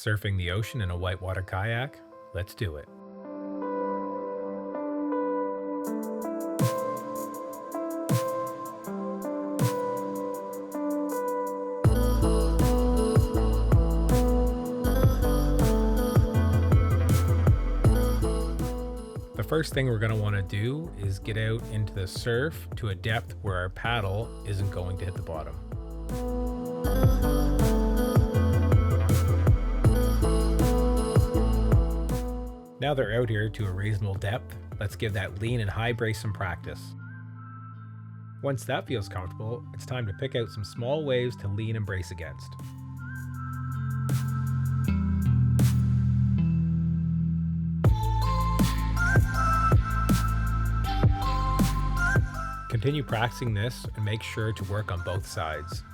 Surfing the ocean in a whitewater kayak? Let's do it. The first thing we're going to want to do is get out into the surf to a depth where our paddle isn't going to hit the bottom. Now they're out here to a reasonable depth, let's give that lean and high brace some practice. Once that feels comfortable, it's time to pick out some small waves to lean and brace against. Continue practicing this and make sure to work on both sides.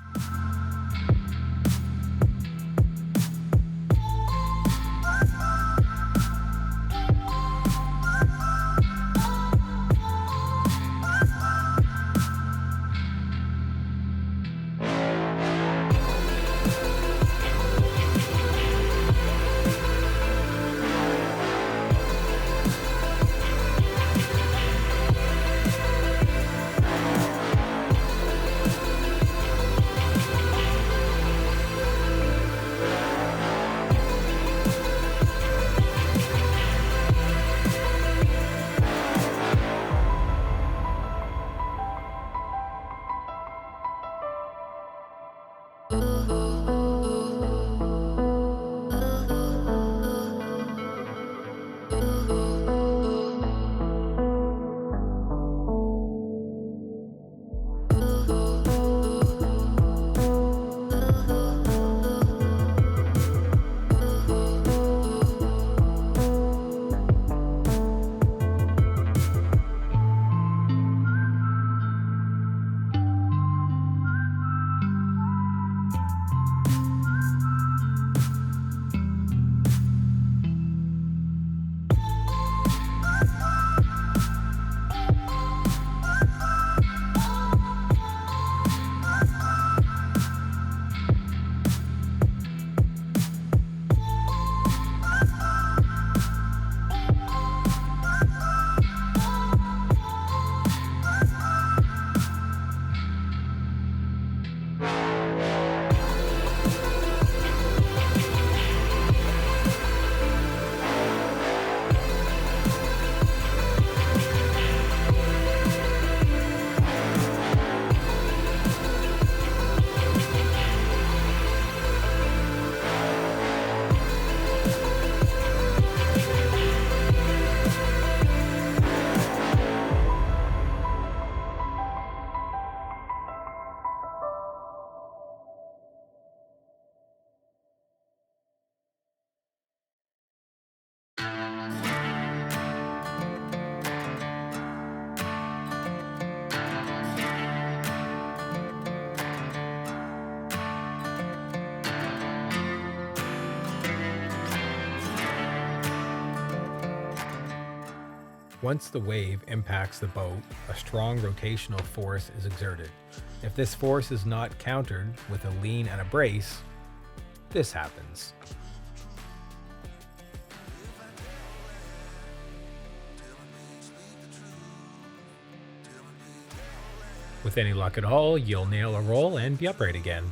Once the wave impacts the boat, a strong rotational force is exerted. If this force is not countered with a lean and a brace, this happens. With any luck at all, you'll nail a roll and be upright again.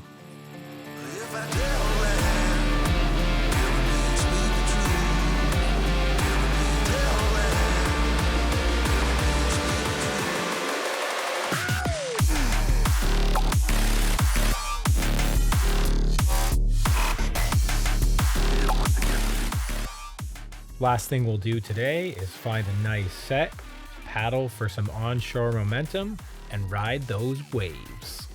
Last thing we'll do today is find a nice set, paddle for some onshore momentum, and ride those waves.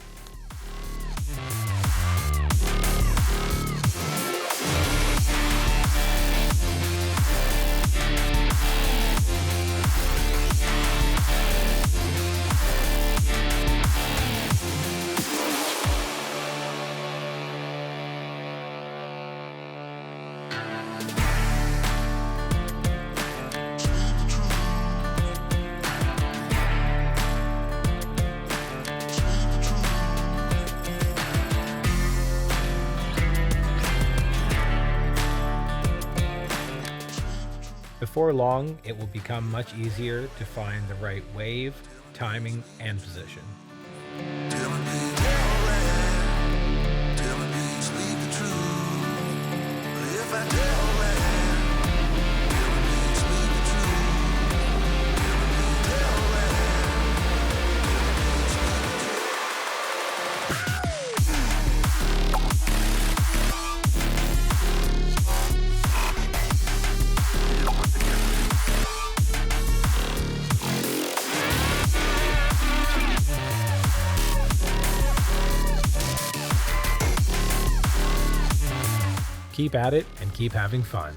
Before long, it will become much easier to find the right wave, timing, and position. Keep at it and keep having fun.